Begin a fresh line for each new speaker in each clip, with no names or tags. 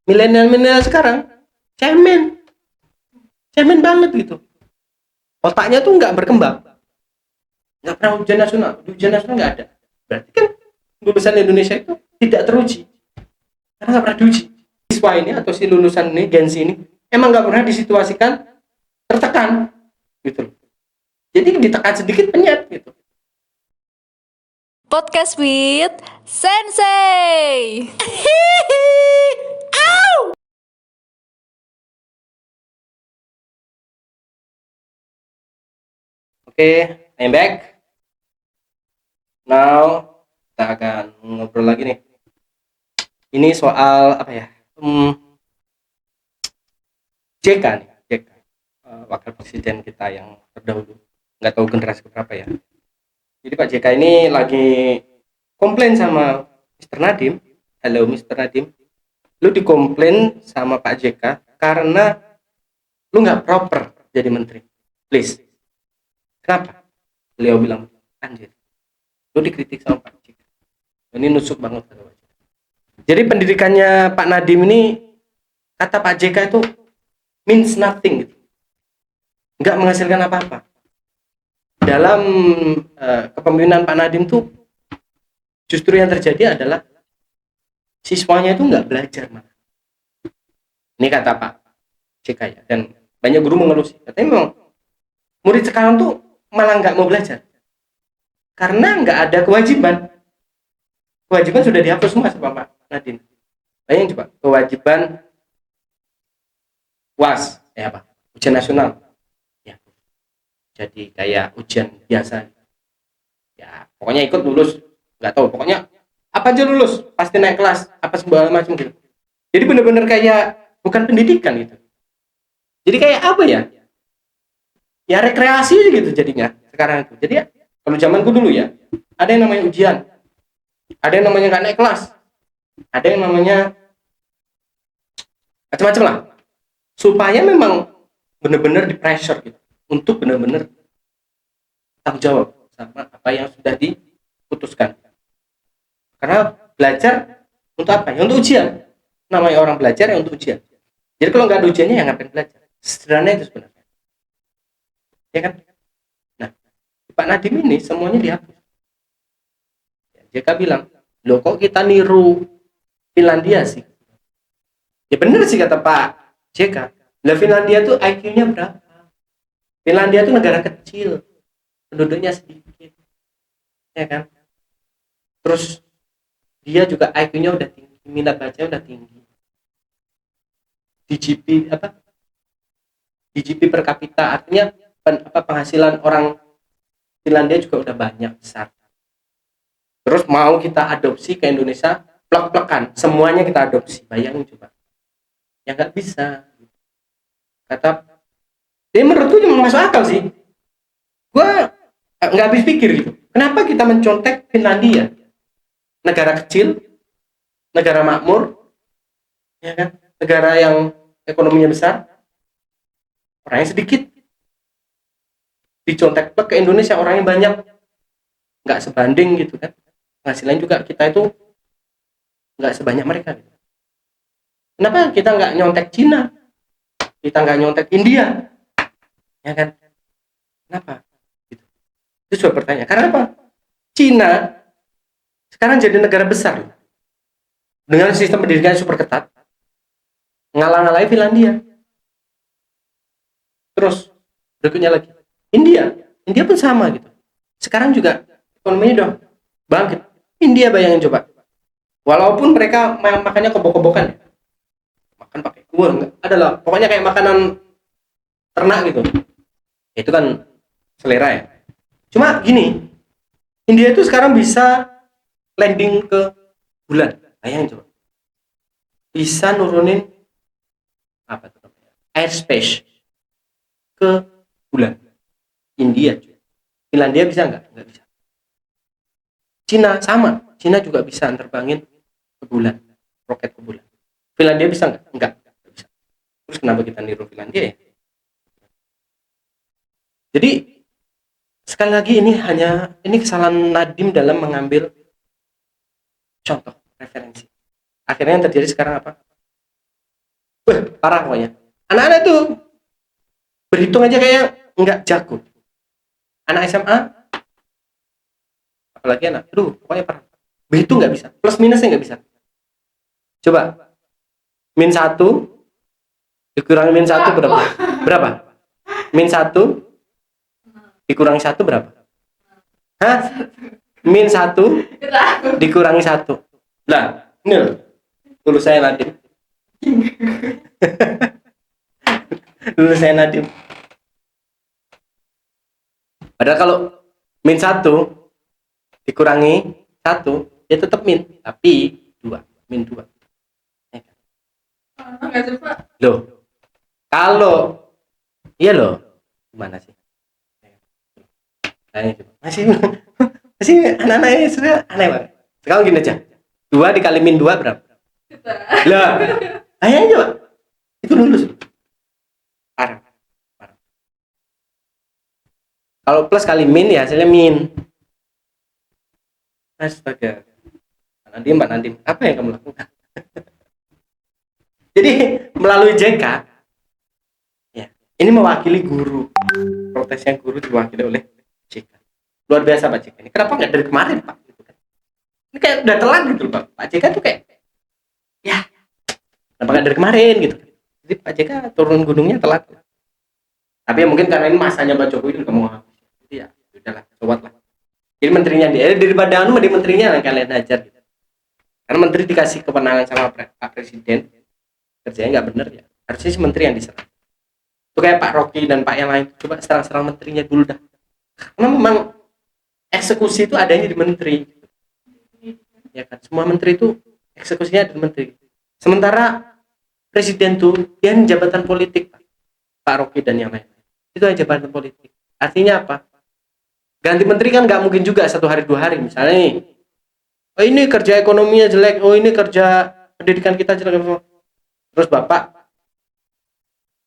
Milenial sekarang cemen banget gitu. Otaknya tuh nggak berkembang, nggak pernah ujian nasional nggak ada. Berarti kan lulusan Indonesia itu tidak teruji karena nggak pernah diuji. Siswa ini atau si lulusan ini, Gen Z ini emang nggak pernah disituasikan tertekan gitu. Jadi ditekan sedikit penyet gitu.
Podcast with Sensei.
Oke, I'm back. Now kita akan ngobrol lagi nih. Ini soal apa ya? JK nih, JK. Wakil presiden kita yang terdahulu. Nggak tahu generasi berapa ya. Jadi Pak JK ini lagi komplain sama Mr. Nadiem. Halo Mr. Nadiem. Lu dikomplain sama Pak JK karena lu nggak proper jadi menteri. Please. Kenapa? Beliau bilang, anjir. Lu dikritik sama Pak JK. Ini nusuk banget. Jadi pendidikannya Pak Nadiem ini, kata Pak JK itu means nothing gitu. Nggak menghasilkan apa-apa. Dalam kepemimpinan Pak Nadiem tuh justru yang terjadi adalah siswanya itu nggak belajar, Mas. Ini kata Pak JK ya, dan banyak guru mengeluh sih. Katanya memang murid sekarang tuh malah nggak mau belajar karena nggak ada kewajiban. Kewajiban sudah dihapus semua sama Pak Nadiem. Bayangin coba, kewajiban UAS, apa? Ujian nasional. Ya, jadi kayak ujian biasa. Ya, pokoknya ikut lulus, nggak tahu. Pokoknya apa aja lulus, pasti naik kelas, apa segala macam gitu. Jadi benar-benar kayak bukan pendidikan gitu. Jadi kayak apa ya? Ya rekreasi gitu jadinya sekarang itu. Jadi ya, kalau zamanku dulu ya, ada yang namanya ujian, ada yang namanya nggak naik kelas, ada yang namanya macam-macam lah. Supaya memang benar-benar di pressure gitu, untuk benar-benar tanggung jawab sama apa yang sudah diputuskan. Karena belajar untuk apa? Ya untuk ujian. Namanya orang belajar ya untuk ujian. Jadi kalau nggak ada ujiannya ya ngapain belajar? Sederhana itu sebenarnya. Ya kan? Nah, Pak Nadiem ini semuanya dihapus. JK bilang, loh kok kita niru Finlandia sih? Ya benar sih kata Pak JK. Lah Finlandia tuh IQ-nya berapa? Finlandia tuh negara kecil, penduduknya sedikit, ya kan? Terus dia juga IQ-nya udah tinggi, minat baca udah tinggi. DGP apa? DGP per kapita artinya penghasilan orang Finlandia juga udah banyak besar. Terus mau kita adopsi ke Indonesia, plek-plekan, semuanya kita adopsi. Bayangin coba. Ya nggak bisa. Kata, jadi menurutku cuma masuk akal sih. Gua nggak habis pikir gitu. Kenapa kita mencontek Finlandia? Negara kecil, negara makmur, ya kan? Negara yang ekonominya besar, orangnya sedikit. Dicontek ke Indonesia orangnya banyak, nggak sebanding gitu kan. Penghasilan juga kita itu nggak sebanyak mereka. Kenapa kita nggak nyontek Cina? Kita nggak nyontek India, ya kan? Kenapa? Gitu. Itu sebuah pertanyaan. Karena apa? Cina sekarang jadi negara besar dengan sistem pendidikan yang super ketat, ngalah-ngalahin Finlandia. Terus berikutnya lagi India pun sama gitu. Sekarang juga ekonominya udah bangkit. India bayangin coba. Walaupun mereka makannya kobok-kobokan, makan pakai kuah enggak adalah pokoknya kayak makanan ternak gitu. Itu kan selera ya. Cuma gini, India itu sekarang bisa landing ke bulan. Bayangin coba. Bisa nurunin apa tuh namanya? Airspace ke bulan. India. Finlandia bisa nggak? Nggak bisa. Cina sama. Cina juga bisa terbangin ke bulan. Roket ke bulan. Finlandia bisa nggak? Nggak bisa. Terus kenapa kita niru Finlandia ya? Jadi sekali lagi ini kesalahan Nadiem dalam mengambil contoh referensi. Akhirnya yang terjadi sekarang apa? Wah, parah pokoknya. Anak-anak tuh berhitung aja kayak nggak jago. Anak SMA, apalagi anak, aduh, pokoknya parah. Berhitung nggak bisa, plus minusnya nggak bisa. Coba, min satu dikurangi min satu berapa? Berapa? Min satu dikurangi satu berapa? Hah? Min satu dikurangi satu. Nah, ini loh. Dulu saya Nadim. Dulu saya Nadim. Padahal kalau min satu dikurangi satu, ya tetap min. Tapi dua, min dua. Loh, kalau iya loh, gimana sih? Masih anak-anak ini sudah aneh banget. Sekarang gini aja, 2 dikali min 2 berapa? Lah, ayo aja Pak, itu lulus. Parah. Kalau plus kali min ya hasilnya min. Astaga. Mbak Nadim, apa yang kamu lakukan? Jadi melalui JK, ya, ini mewakili guru. Protesnya guru diwakili oleh JK. Luar biasa Pak JK ini. Kenapa nggak dari kemarin Pak? Ini kayak udah telat gitu Pak. Pak JK tuh kayak, ya, kenapa nggak dari kemarin gitu. Jadi Pak JK turun gunungnya telat. Tapi ya mungkin karena ini masanya Pak Jokowi udah mau habis. Jadi ya udahlah, sobat lah. Jadi menterinya dia daripada di menterinya yang kalian hajar gitu. Karena menteri dikasih kewenangan sama Pak Presiden, kerjanya nggak bener ya. Harusnya si menteri yang diserang. Itu kayak Pak Rocky dan Pak yang lain, coba serang-serang menterinya dulu dah. Karena memang eksekusi itu adanya di menteri. Ya kan, semua menteri itu eksekusinya di menteri. Sementara presiden tuh dia jabatan politik, Pak Rocky dan yang lain. Itu aja jabatan politik. Artinya apa? Ganti menteri kan nggak mungkin juga 1 hari 2 hari. Misalnya nih, oh ini kerja ekonominya jelek, oh ini kerja pendidikan kita jelek, terus bapak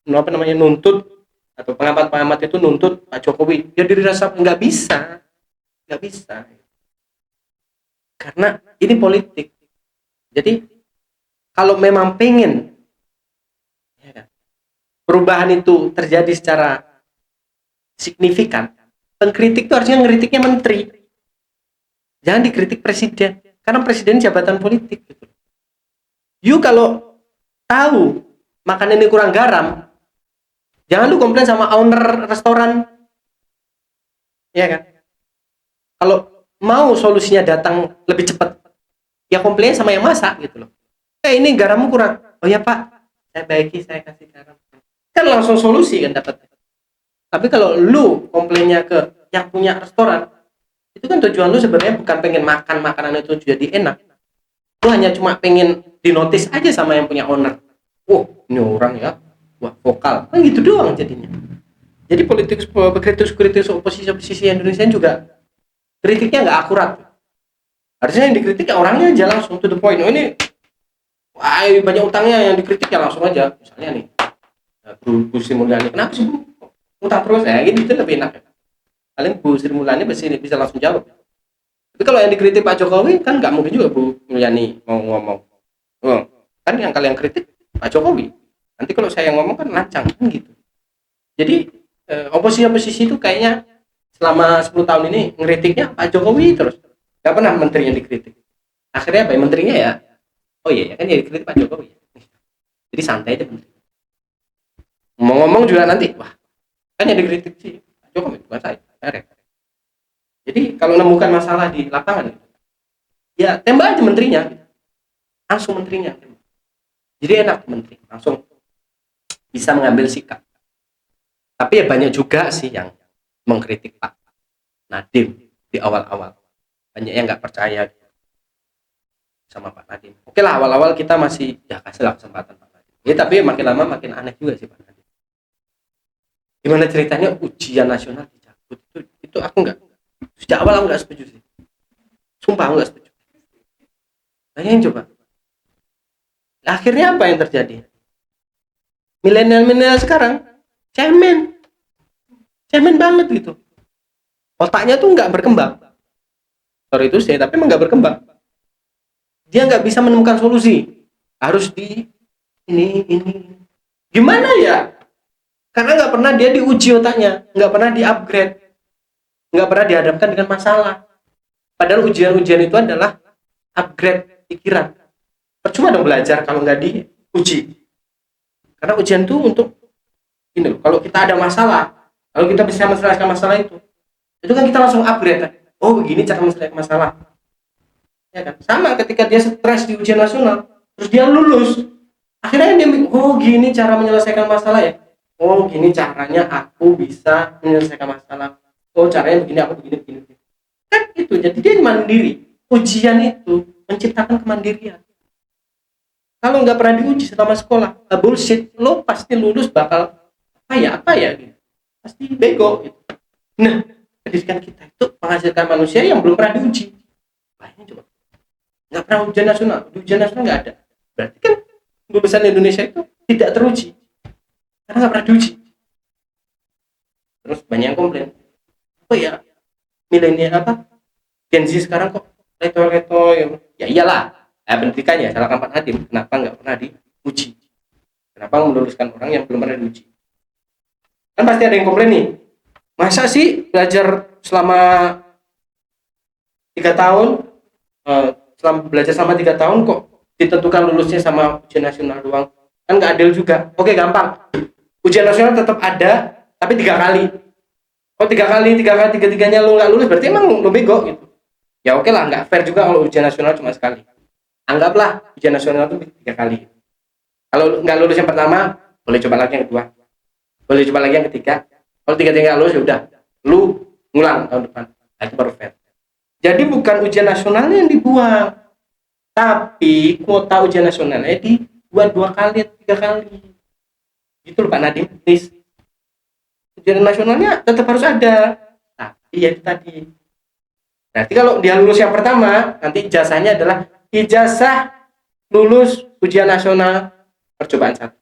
nuntut atau pengamat itu nuntut Pak Jokowi, ya dirasa nggak bisa, karena ini politik. Jadi kalau memang pengen ya kan, perubahan itu terjadi secara signifikan, pengkritik itu harusnya ngeritiknya menteri, jangan dikritik presiden, karena presiden jabatan politik gitu. You kalau tahu makan ini kurang garam, jangan lu komplain sama owner restoran, ya kan? Kalau mau solusinya datang lebih cepat, ya komplain sama yang masak gitu loh. Ini garammu kurang, oh ya Pak, saya baiki, saya kasih garam, kan langsung solusi kan dapat. Tapi kalau lu komplainnya ke yang punya restoran, itu kan tujuan lu sebenarnya bukan pengen makan makanan itu jadi enak, lu hanya cuma pengen dinotis aja sama yang punya owner. Oh ini orang ya, wah vokal, kan gitu doang jadinya. Jadi kritis oposisi Indonesia juga kritiknya nggak akurat. Harusnya yang dikritik ya orangnya aja, langsung to the point. Oh ini, wah banyak utangnya, yang dikritik ya langsung aja. Misalnya nih, Bu Sri Mulyani, kenapa sih Bu utang terus? Ya gitu lebih enak. Paling Bu Sri Mulyani bisa langsung jawab. Tapi kalau yang dikritik Pak Jokowi kan nggak mungkin juga Bu Mulyani mau ngomong. Oh, kan yang kalian kritik Pak Jokowi. Nanti kalau saya ngomong kan lancang kan gitu. Jadi oposisi itu kayaknya selama 10 tahun ini ngeritiknya Pak Jokowi terus. Gak pernah menterinya dikritik. Akhirnya apa ya, menterinya ya, oh iya ya kan ya dikritik Pak Jokowi. Jadi santai aja menteri. Ngomong-ngomong juga nanti, wah kan yang dikritik sih Pak Jokowi bukan saya. Jadi kalau menemukan masalah di lapangan, ya tembak aja menterinya, langsung menterinya. Jadi enak menteri, langsung bisa mengambil sikap. Tapi ya banyak juga sih yang mengkritik Pak Nadiem di awal-awal. Banyak yang nggak percaya sama Pak Nadiem. Oke lah, awal-awal kita masih ya kasihlah kesempatan Pak Nadiem. Ya tapi makin lama makin aneh juga sih Pak Nadiem. Gimana ceritanya ujian nasional dicabut, itu aku nggak, sejak awal aku nggak setuju sih. Sumpah aku nggak setuju. Bayangin coba. Akhirnya apa yang terjadi? Milenial sekarang cemen banget gitu. Otaknya tuh nggak berkembang. Sorry itu sih, tapi emang nggak berkembang. Dia nggak bisa menemukan solusi. Harus ini. Gimana ya? Karena nggak pernah dia diuji otaknya, nggak pernah di-upgrade, nggak pernah dihadapkan dengan masalah. Padahal ujian-ujian itu adalah upgrade pikiran. Percuma dong belajar kalau nggak diuji. Karena ujian itu untuk ini loh, kalau kita ada masalah, kalau kita bisa menyelesaikan masalah itu kan kita langsung upgrade kan. Oh begini cara menyelesaikan masalah. Ya kan? Sama ketika dia stres di ujian nasional, terus dia lulus. Akhirnya dia mikir, oh gini cara menyelesaikan masalah ya. Oh gini caranya aku bisa menyelesaikan masalah. Oh caranya begini, aku begini. Kan itu, jadi dia mandiri. Ujian itu menciptakan kemandirian. Kalau nggak pernah diuji selama sekolah, bullshit, lo pasti lulus bakal apa ya gitu. Pasti bego gitu. Nah, pendidikan kita itu menghasilkan manusia yang belum pernah diuji. Lainnya coba nggak pernah ujian nasional, di ujian nasional nggak ada. Berarti kan lulusan Indonesia itu tidak teruji karena nggak pernah diuji. Terus banyak yang komplain, oh ya milenial apa Gen Z sekarang kok leto-leto ya iyalah, pendidikan ya salahkan Pak Nadiem, kenapa nggak pernah diuji, kenapa meluluskan orang yang belum pernah diuji. Kan pasti ada yang komplain nih, masa sih belajar selama 3 tahun, selama belajar selama 3 tahun kok ditentukan lulusnya sama ujian nasional doang, kan nggak adil juga. Oke gampang, ujian nasional tetap ada tapi 3 kali. Oh 3 kali, tiga-tiganya lo nggak lulus berarti emang lo bego gitu. Ya oke lah, nggak fair juga kalau ujian nasional cuma sekali. Anggaplah ujian nasional itu 3 kali. Kalau nggak lulus yang pertama, boleh coba lagi yang kedua, boleh coba lagi yang ketiga. Kalau tiga-tiga lulus ya udah, lu ngulang tahun depan. Nah, itu baru fair. Jadi bukan ujian nasionalnya yang dibuang, tapi kuota ujian nasionalnya dibuat 2 kali, 3 kali. Gitu loh Pak Nadiem, please. Ujian nasionalnya tetap harus ada. Tapi ya itu tadi. Berarti kalau dia lulus yang pertama, nanti ijazahnya adalah ijazah lulus ujian nasional percobaan 1.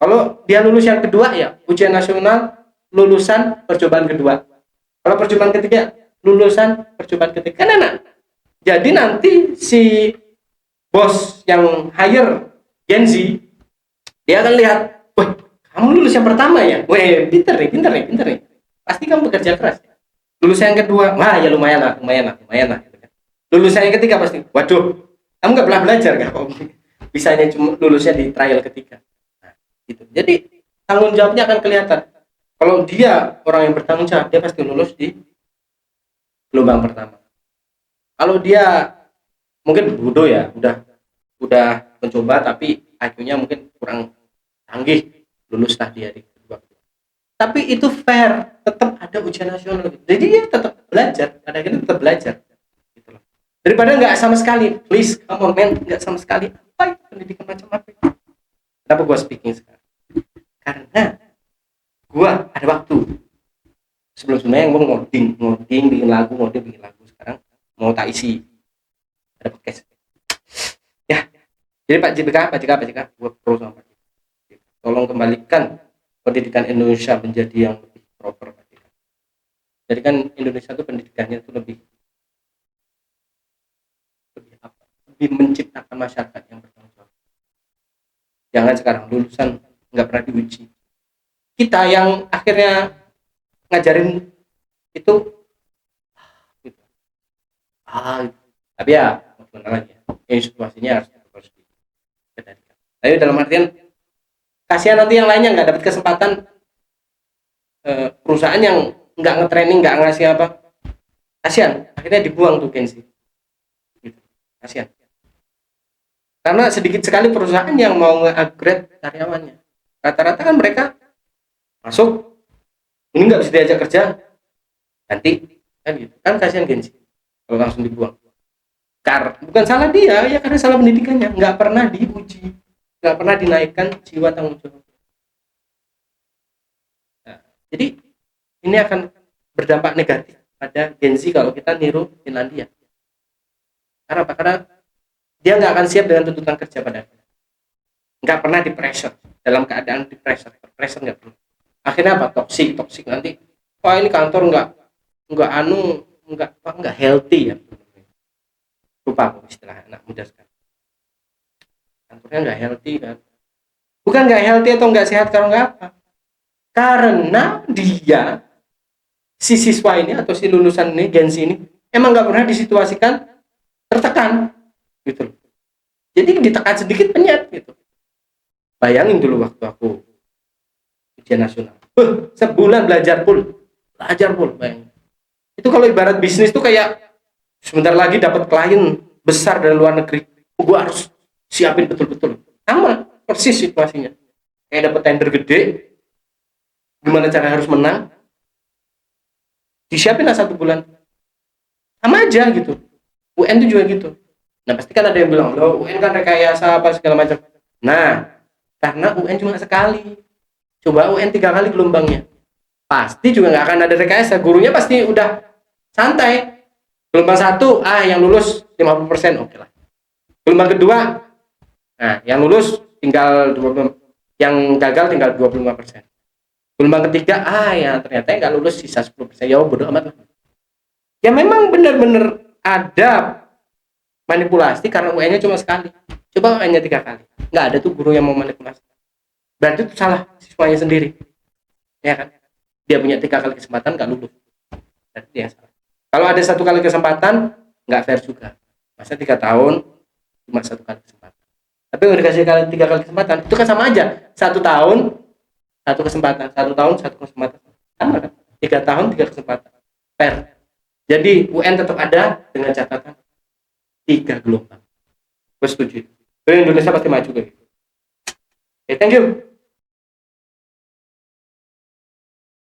Kalau dia lulus yang kedua ya ujian nasional lulusan percobaan kedua. Kalau percobaan ketiga lulusan percobaan ketiga. Kan enak. Jadi nanti si bos yang hire Gen Z dia akan lihat, wah kamu lulus yang pertama ya, wah pinter nih. Pasti kamu bekerja keras. Lulus yang kedua, wah ya lumayan lah. Gitu kan. Lulus yang ketiga pasti, waduh, kamu nggak pernah belajar nggak kok? Bisanya cuma lulusnya di trial ketiga. Nah, gitu. Jadi tanggung jawabnya akan kelihatan. Kalau dia orang yang bertanggung jawab, dia pasti lulus di gelombang pertama. Kalau dia mungkin bodoh ya, udah mencoba tapi IQ-nya mungkin kurang canggih, luluslah dia di kedua. Tapi itu fair, tetap ada ujian nasional. Jadi dia tetap belajar, kadang-kadang tetap belajar. Gitu loh. Daripada nggak sama sekali, please, come on man, nggak sama sekali. Apa itu pendidikan macam apa? Kenapa gue speaking sekarang? Karena gue ada waktu. Sebelum-sebelumnya yang gue ngoding, bikin lagu. Sekarang mau tak isi, ada podcast. Ya, jadi Pak JK, gue pro sama Pak JK. Tolong kembalikan pendidikan Indonesia menjadi yang lebih proper. Jadi kan Indonesia itu pendidikannya itu lebih menciptakan masyarakat yang bertanggung jawab. Jangan sekarang lulusan nggak pernah diuji. Kita yang akhirnya ngajarin itu gitu. Tapi ya gimana lagi ya, ini situasinya harus dikendalikan. Tapi dalam artian kasihan nanti yang lainnya nggak dapat kesempatan, perusahaan yang nggak nge-training, nggak ngasih apa, kasihan akhirnya dibuang tuh Gen Z gitu. Kasihan karena sedikit sekali perusahaan yang mau nge-upgrade karyawannya. Rata-rata kan mereka masuk ini nggak bisa diajak kerja ganti kan gitu kan, kasihan Gen Z kalau langsung dibuang. Bukan salah dia ya, karena salah pendidikannya, nggak pernah diuji, nggak pernah dinaikkan jiwa tanggung jawab. Nah, jadi ini akan berdampak negatif pada Gen Z kalau kita niru Finlandia. Karena apa? Karena dia nggak akan siap dengan tuntutan kerja pada akhirnya. Nggak pernah di pressure, dalam keadaan di pressure nggak pernah. Akhirnya apa? Toxic nanti. Wah ini kantor nggak healthy ya. Lupa aku istilah anak muda sekarang. Kantornya nggak healthy kan, Bukan nggak healthy atau nggak sehat kalau nggak apa. Karena dia, si siswa ini atau si lulusan ini, Gen Z ini, emang nggak pernah disituasikan tertekan gitu. Jadi ditekan sedikit penyet gitu. Bayangin dulu waktu aku ujian nasional. Sebulan belajar full, bayangin. Itu kalau ibarat bisnis tuh kayak sebentar lagi dapat klien besar dari luar negeri, gue harus siapin betul-betul. Sama persis situasinya. Kayak dapat tender gede, gimana cara harus menang, disiapin lah 1 bulan. Sama aja gitu. UN tuh juga gitu. Nah pasti kan ada yang bilang, loh UN kan rekayasa apa segala macam. Nah, karena UN cuma sekali. Coba UN 3 kali gelombangnya. Pasti juga nggak akan ada rekayasa. Gurunya pasti udah santai. Gelombang 1, yang lulus 50%, oke lah. Gelombang kedua, yang lulus tinggal 20, yang gagal tinggal 25%. Gelombang ketiga, ya ternyata yang nggak lulus sisa 10%. Ya bodo amat lah. Ya memang benar-benar ada manipulasi karena UN-nya cuma sekali. Coba UN-nya 3 kali. Nggak ada tuh guru yang mau manipulasi. Berarti itu salah siswanya sendiri. Ya kan? Dia punya 3 kali kesempatan nggak lulus. Berarti dia salah. Kalau ada 1 kali kesempatan, nggak fair juga. Masa 3 tahun cuma 1 kali kesempatan. Tapi kalau dikasih 3 kali kesempatan, itu kan sama aja. 1 tahun 1 kesempatan, 1 tahun 1 kesempatan. Sama kan? 3 tahun 3 kesempatan. Fair. Jadi UN tetap ada dengan catatan 3 gelombang. Gue setuju. Indonesia pasti maju kayak gitu. Thank you.